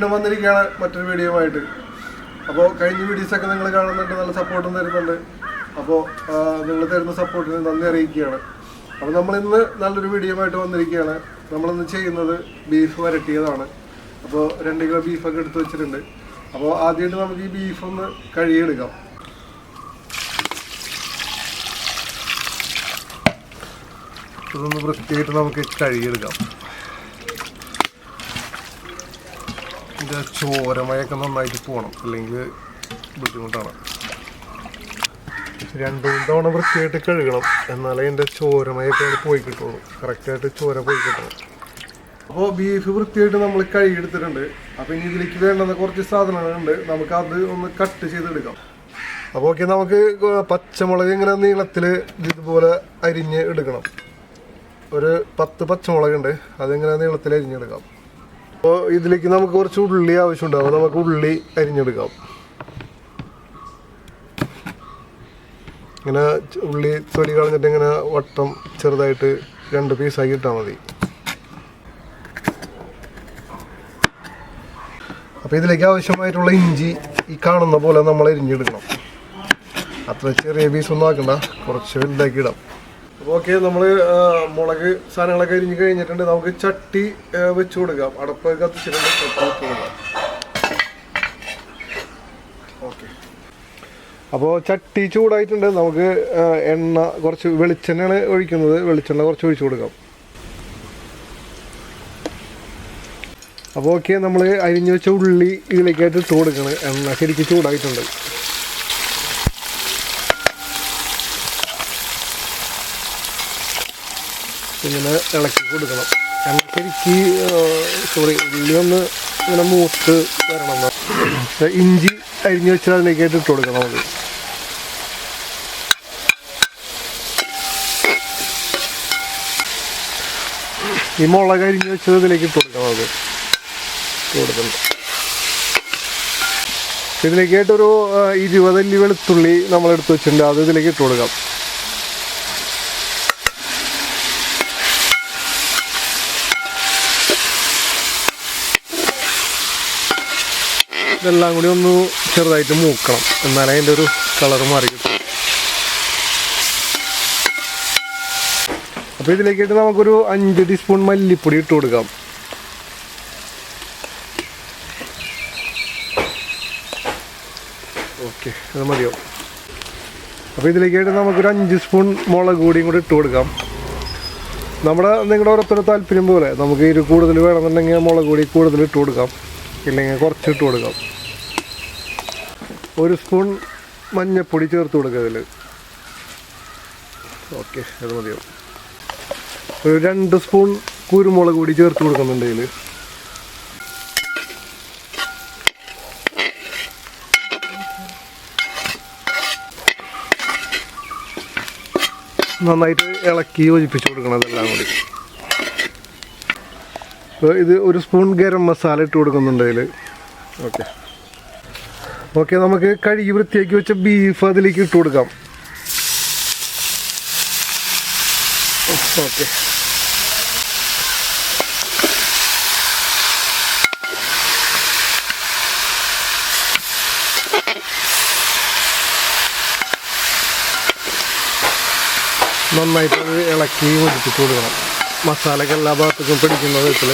വീണ്ടും വന്നിരിക്കുകയാണ് മറ്റൊരു വീഡിയോ ആയിട്ട്. അപ്പോൾ കഴിഞ്ഞ വീഡിയോസൊക്കെ നിങ്ങൾ കാണുന്നുണ്ട്, നല്ല സപ്പോർട്ടും തരുന്നുണ്ട്. അപ്പോൾ നിങ്ങൾ തരുന്ന സപ്പോർട്ടിന് നന്ദി അറിയിക്കുകയാണ്. അപ്പോൾ നമ്മളിന്ന് നല്ലൊരു വീഡിയോ ആയിട്ട് വന്നിരിക്കുകയാണ്. നമ്മളിന്ന് ചെയ്യുന്നത് ബീഫ് വരട്ടിയതാണ്. അപ്പോൾ 2 കിലോ ബീഫൊക്കെ എടുത്ത് വെച്ചിട്ടുണ്ട്. അപ്പോൾ ആദ്യമായിട്ട് നമുക്ക് ഈ ബീഫ് ഒന്ന് കഴുകിയെടുക്കാം. ഇതൊന്ന് വൃത്തിയായിട്ട് നമുക്ക് കഴുകിയെടുക്കാം. ഇതിൻ്റെ ചോരമയൊക്കെ നന്നായിട്ട് പോകണം, അല്ലെങ്കിൽ ബുദ്ധിമുട്ടാണ്. 2-3 തവണ വൃത്തിയായിട്ട് കഴുകണം, എന്നാലേ അതിൻ്റെ ചോരമയൊക്കെ പോയി കിട്ടുള്ളൂ, കറക്റ്റായിട്ട് ചോര പോയി കിട്ടണം. അപ്പോൾ ബീഫ് വൃത്തിയായിട്ട് നമ്മൾ കഴുകിയെടുത്തിട്ടുണ്ട്. അപ്പോൾ ഇനി ഇതിലേക്ക് വേണ്ടുന്ന കുറച്ച് സാധനങ്ങളുണ്ട്, നമുക്കത് ഒന്ന് കട്ട് ചെയ്തെടുക്കാം. അപ്പോൾ ഓക്കെ, നമുക്ക് പച്ചമുളക് ഇങ്ങനെ നീളത്തിൽ ഇതുപോലെ അരിഞ്ഞ് എടുക്കണം. ഒരു 10 പച്ചമുളകുണ്ട്, അതിങ്ങനെ നീളത്തിൽ അരിഞ്ഞെടുക്കാം. അപ്പോൾ ഇതിലേക്ക് നമുക്ക് കുറച്ച് ഉള്ളി ആവശ്യമുണ്ട്, അപ്പോൾ നമുക്ക് ഉള്ളി അരിഞ്ഞെടുക്കാം. ഇങ്ങനെ ഉള്ളി തൊലി കളഞ്ഞിട്ട് ഇങ്ങനെ വട്ടം ചെറുതായിട്ട് 2 പീസാക്കി ഇട്ടാൽ മതി. അപ്പോൾ ഇതിലേക്ക് ആവശ്യമായിട്ടുള്ള ഇഞ്ചി ഈ കാണുന്ന പോലെ നമ്മൾ അരിഞ്ഞെടുക്കണം. അത്ര ചെറിയ പീസൊന്നും ആക്കണ്ട, കുറച്ച് വലുതാക്കി ഇടാം. അപ്പോൾ ഓക്കെ, നമ്മൾ മുളക് സാധനങ്ങളൊക്കെ അരിഞ്ഞ് കഴിഞ്ഞിട്ടുണ്ട്. നമുക്ക് ചട്ടി വെച്ച് കൊടുക്കാം. അടപ്പ് കത്തിച്ചിട്ടുണ്ട്, ചട്ടി വെച്ച് കൊടുക്കാം. ഓക്കെ, അപ്പോൾ ചട്ടി ചൂടായിട്ടുണ്ട്. നമുക്ക് എണ്ണ കുറച്ച് വെളിച്ചെണ്ണയാണ് ഒഴിക്കുന്നത്. വെളിച്ചെണ്ണ കുറച്ച് ഒഴിച്ചു കൊടുക്കാം. അപ്പോൾ ഓക്കെ, നമ്മൾ അരിഞ്ഞു വെച്ച ഉള്ളി ഇതിലേക്കായിട്ട് ഇട്ട് കൊടുക്കണം. എണ്ണ ശരിക്കും ചൂടായിട്ടുണ്ട്. ഇങ്ങനെ ഇളക്കി കൊടുക്കണം. എണ്ണ ശരിക്ക് ഉള്ളി ഒന്ന് ഇങ്ങനെ മൂത്ത് വരണം. ഇഞ്ചി അരിഞ്ഞു വെച്ചാൽ അതിലേക്കായിട്ട് ഇട്ട് കൊടുക്കണം. നമുക്ക് ഈ മുളക് അരിഞ്ഞു വെച്ചത് ഇതിലേക്ക് ഇട്ട് കൊടുക്കണം. നമുക്ക് കൊടുക്കുന്നുണ്ട്. ഇതിലേക്കായിട്ടൊരു 20 അല്ലി വെളുത്തുള്ളി നമ്മളെടുത്ത് വെച്ചിട്ടുണ്ട്, അത് ഇതിലേക്ക് ഇട്ട് കൊടുക്കാം. ഇതെല്ലാം കൂടി ഒന്ന് ചെറുതായിട്ട് മൂക്കണം, എന്നാലേ അതിൻ്റെ ഒരു കളർ മാറി കിട്ടും. അപ്പോൾ ഇതിലേക്കിട്ട് നമുക്കൊരു 5 ടീസ്പൂൺ മല്ലിപ്പൊടി ഇട്ട് കൊടുക്കാം. ഓക്കെ, അത് മതിയോ? അപ്പോൾ ഇതിലേക്കായിട്ട് നമുക്കൊരു 5 സ്പൂൺ മുളക് പൊടിയും കൂടി ഇട്ട് കൊടുക്കാം. നിങ്ങളുടെ ഓരോരുത്തരുടെ താല്പര്യം പോലെ നമുക്ക് ഇത് കൂടുതൽ വേണമെന്നുണ്ടെങ്കിൽ മുളക് പൊടി കൂടുതൽ ഇട്ട് കൊടുക്കാം, ഇല്ലെങ്കിൽ കുറച്ച് ഇട്ട് കൊടുക്കാം. 1 സ്പൂൺ മഞ്ഞൾപ്പൊടി ചേർത്ത് കൊടുക്കുക ഇതിൽ. ഓക്കെ, അത് മതിയോ? ഒരു 2 സ്പൂൺ കുരുമുളക് പൊടി ചേർത്ത് കൊടുക്കുന്നുണ്ട് ഇതിൽ. നന്നായിട്ട് ഇളക്കി യോജിപ്പിച്ച് കൊടുക്കണം ഇതെല്ലാം കൂടി. ഇത് 1 സ്പൂൺ ഗരം മസാല ഇട്ട് കൊടുക്കുന്നുണ്ട് അതിൽ. ഓക്കെ ഓക്കെ, നമുക്ക് കഴുകി വൃത്തിയാക്കി വെച്ച ബീഫ് അതിലേക്ക് ഇട്ട് കൊടുക്കാം. ഓക്കെ, നന്നായിട്ട് അത് ഇളക്കി യോജിപ്പിച്ച് കൊടുക്കണം. മസാലയ്ക്ക് എല്ലാ ഭാഗത്തേക്കും പിടിക്കുന്ന വിധത്തിൽ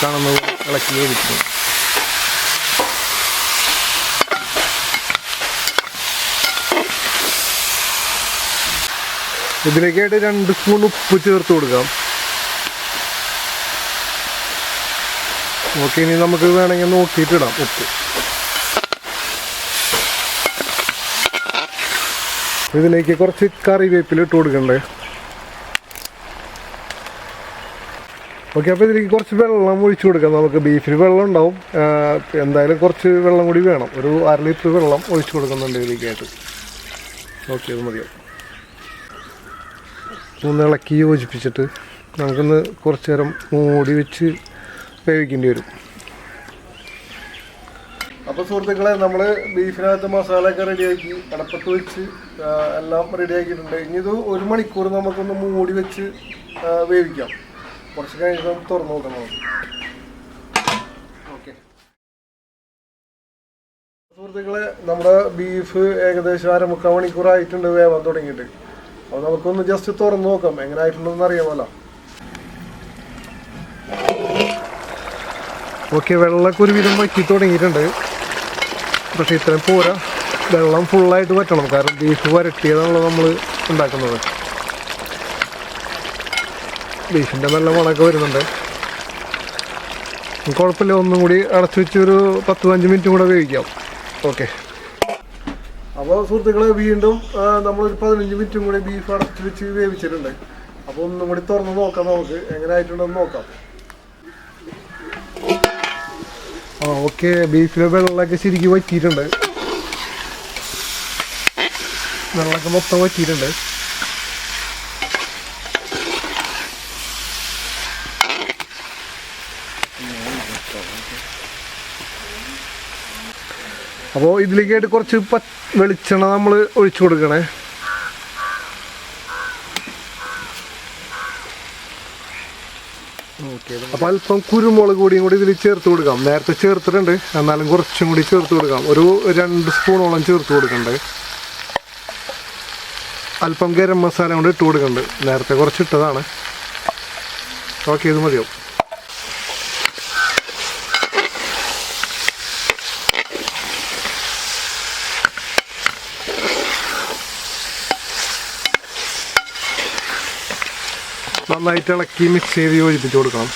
കാണുന്ന ഇളക്കി യോജിപ്പിക്കണം. ഇതിലേക്കായിട്ട് 2 സ്പൂൺ ഉപ്പ് ചേർത്ത് കൊടുക്കാം. ഓക്കെ, ഇനി നമുക്ക് വേണമെങ്കിൽ നോക്കിയിട്ടിടാം ഉപ്പ്. ഇതിലേക്ക് കുറച്ച് കറിവേപ്പില ഇട്ട് കൊടുക്കണ്ടേ. ഓക്കെ, അപ്പോൾ ഇതിലേക്ക് കുറച്ച് വെള്ളം ഒഴിച്ചു കൊടുക്കാം. നമുക്ക് ബീഫിൽ വെള്ളം ഉണ്ടാവും, എന്തായാലും കുറച്ച് വെള്ളം കൂടി വേണം. ഒരു 1/2 ലിറ്റർ വെള്ളം ഒഴിച്ചു കൊടുക്കുന്നുണ്ട് ഇതിലേക്കായിട്ട്. ഓക്കെ, അത് മതിയാവും. ഒന്ന് ഇളക്കി യോജിപ്പിച്ചിട്ട് നമുക്കൊന്ന് കുറച്ച് നേരം മൂടി വെച്ച് വേവിക്കേണ്ടി വരും. അപ്പോൾ സുഹൃത്തുക്കളെ, നമ്മൾ ബീഫിനകത്ത് മസാലയൊക്കെ റെഡിയാക്കി അടപ്പത്ത് വെച്ച് എല്ലാം റെഡിയാക്കിയിട്ടുണ്ട്. ഇനി ഇത് 1 മണിക്കൂർ നമുക്കൊന്ന് മൂടി വെച്ച് വേവിക്കാം. കുറച്ച് കഴിഞ്ഞിട്ട് നമുക്ക് തുറന്നു നോക്കണം. ഓക്കെ, സുഹൃത്തുക്കളെ, നമ്മുടെ ബീഫ് ഏകദേശം 1/4 മണിക്കൂറായിട്ടുണ്ട് വേവാൻ തുടങ്ങിയിട്ട്. അപ്പോൾ നമുക്കൊന്ന് ജസ്റ്റ് തുറന്ന് നോക്കാം എങ്ങനെ ആയിട്ടുണ്ടെന്ന് അറിയാമല്ലോ. ഓക്കെ, വെള്ളമൊക്കെ ഒരുവിധം വറ്റി തുടങ്ങിയിട്ടുണ്ട്. പക്ഷേ ഇത്രയും പോരാ, വെള്ളം ഫുള്ളായിട്ട് വറ്റണം. കാരണം ബീഫ് വരട്ടിയതാണല്ലോ നമ്മൾ ഉണ്ടാക്കുന്നത്. ബീഫിൻ്റെ നല്ല മണമൊക്കെ വരുന്നുണ്ട്. കുഴപ്പമില്ല, ഒന്നും കൂടി അടച്ചു വെച്ച് ഒരു 10-15 മിനിറ്റും കൂടെ വേവിക്കാം. ഓക്കെ, അപ്പോൾ സുഹൃത്തുക്കളെ, വീണ്ടും നമ്മളൊരു 15 മിനിറ്റും കൂടി ബീഫ് അടച്ചു വെച്ച് വേവിച്ചിട്ടുണ്ട്. അപ്പോൾ ഒന്നും കൂടി തുറന്ന് നോക്കാം, നമുക്ക് എങ്ങനെ ആയിട്ടുണ്ടെന്ന് നോക്കാം. ഓക്കെ, ബീഫിലെ വെള്ളമൊക്കെ ശരിക്കും വറ്റിയിട്ടുണ്ട്. വെള്ളമൊക്കെ മൊത്തം വറ്റിയിട്ടുണ്ട്. അപ്പോൾ ഇതിലേക്കായിട്ട് കുറച്ച് വെളിച്ചെണ്ണ നമ്മൾ ഒഴിച്ചു കൊടുക്കണേ. അപ്പോൾ അല്പം കുരുമുളക് പൊടിയും കൂടി ഇതിൽ ചേർത്ത് കൊടുക്കാം. നേരത്തെ ചേർത്തിട്ടുണ്ട്, എന്നാലും കുറച്ചും കൂടി ചേർത്ത് കൊടുക്കാം. ഒരു 2 സ്പൂണോളം ചേർത്ത് കൊടുക്കണ്ടേ. അല്പം ഗരം മസാല കൊണ്ട് ഇട്ട് കൊടുക്കുന്നുണ്ട്, നേരത്തെ കുറച്ച് ഇട്ടതാണ്. ഓക്കെ, ഇത് മതിയാവും. നന്നായിട്ട് ഇളക്കി മിക്സ് ചെയ്ത് യോജിപ്പിച്ച് കൊടുക്കണം.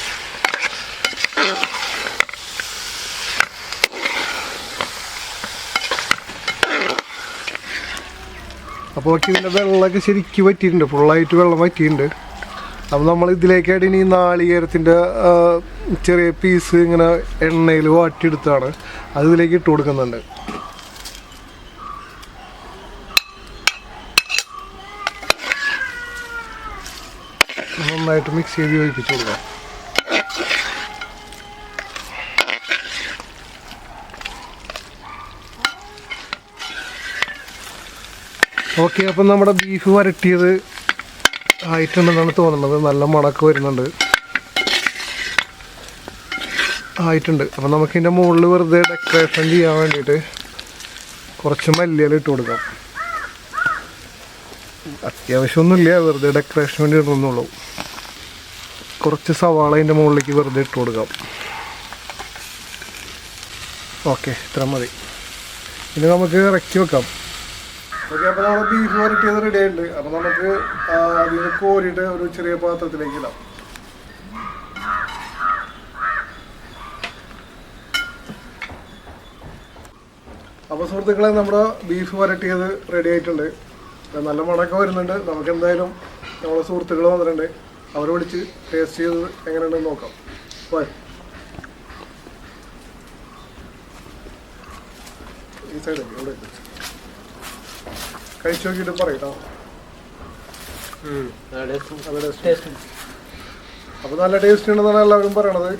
അപ്പോൾ ഇതിൻ്റെ വെള്ളമൊക്കെ ശരിക്കും വറ്റിയിട്ടുണ്ട്, ഫുള്ളായിട്ട് വെള്ളം വറ്റിയിട്ടുണ്ട്. അപ്പോൾ നമ്മൾ ഇതിലേക്കായിട്ട് ഇനി നാളികേരത്തിൻ്റെ ചെറിയ പീസ് ഇങ്ങനെ എണ്ണയിൽ വാട്ടിയെടുത്താണ് അത് ഇതിലേക്ക് ഇട്ട് കൊടുക്കുന്നുണ്ട്. നന്നായിട്ട് മിക്സ് ചെയ്ത് യോജിപ്പിച്ച് കൊടുക്കാം. ഓക്കെ, അപ്പം നമ്മുടെ ബീഫ് വരട്ടിയത് ആയിട്ടുണ്ടെന്നാണ് തോന്നുന്നത്. നല്ല മണക്ക് വരുന്നുണ്ട്, ആയിട്ടുണ്ട്. അപ്പം നമുക്കിതിൻ്റെ മുകളിൽ വെറുതെ ഡെക്കറേഷൻ ചെയ്യാൻ വേണ്ടിയിട്ട് കുറച്ച് മല്ലിയില ഇട്ട് കൊടുക്കാം. അത്യാവശ്യമൊന്നുമില്ല, വെറുതെ ഡെക്കറേഷൻ വേണ്ടി ഇടുന്നുള്ളൂ. കുറച്ച് സവാള അതിൻ്റെ മുകളിലേക്ക് വെറുതെ ഇട്ട് കൊടുക്കാം. ഓക്കെ, ഇത്ര മതി. ഇനി നമുക്ക് ഇറക്കി വെക്കാം. ഓക്കെ, അപ്പോൾ നമ്മൾ ബീഫ് വരട്ടിയത് റെഡി ആയിട്ടുണ്ട്. അപ്പോൾ നമുക്ക് അതിന് കോരിയിട്ട് ഒരു ചെറിയ പാത്രത്തിലേക്ക് ഇടാം. അപ്പോൾ സുഹൃത്തുക്കളെ, നമ്മുടെ ബീഫ് വരട്ടിയത് റെഡി ആയിട്ടുണ്ട്. നല്ല മണമൊക്കെ വരുന്നുണ്ട്. നമുക്ക് എന്തായാലും നമ്മളെ സുഹൃത്തുക്കൾ വന്നിട്ടുണ്ട്, അവരെ വിളിച്ച് ടേസ്റ്റ് ചെയ്ത് എങ്ങനെയുണ്ടെന്ന് നോക്കാം. ഈ സൈഡ് ഇവിടെ കഴിച്ചു നോക്കിയിട്ട് പറയട്ടോ. അപ്പോൾ നല്ല ടേസ്റ്റ് ഉണ്ടെന്നാണ് എല്ലാവരും പറയണത്.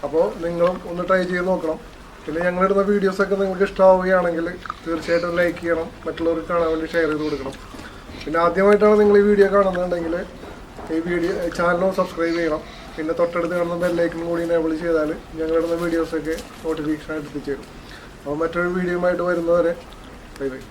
അപ്പോൾ നിങ്ങളും ഒന്ന് ട്രൈ ചെയ്ത് നോക്കണം. പിന്നെ ഞങ്ങളിടുന്ന വീഡിയോസൊക്കെ നിങ്ങൾക്ക് ഇഷ്ടമാവുകയാണെങ്കിൽ തീർച്ചയായിട്ടും ലൈക്ക് ചെയ്യണം, മറ്റുള്ളവർക്ക് കാണാൻ വേണ്ടി ഷെയർ ചെയ്ത് കൊടുക്കണം. പിന്നെ ആദ്യമായിട്ടാണ് നിങ്ങൾ ഈ വീഡിയോ കാണുന്നുണ്ടെങ്കിൽ ഈ ചാനലും സബ്സ്ക്രൈബ് ചെയ്യണം. പിന്നെ തൊട്ടടുത്ത് കാണുന്ന ബെല്ലൈക്കൺ കൂടി എനേബിൾ ചെയ്താൽ ഞങ്ങളിടുന്ന വീഡിയോസൊക്കെ നോട്ടിഫിക്കേഷൻ ആയിട്ട് എത്തിച്ചേരും. അപ്പോൾ മറ്റൊരു വീഡിയോയുമായിട്ട് വരുന്നവരെ ബൈ ബൈ.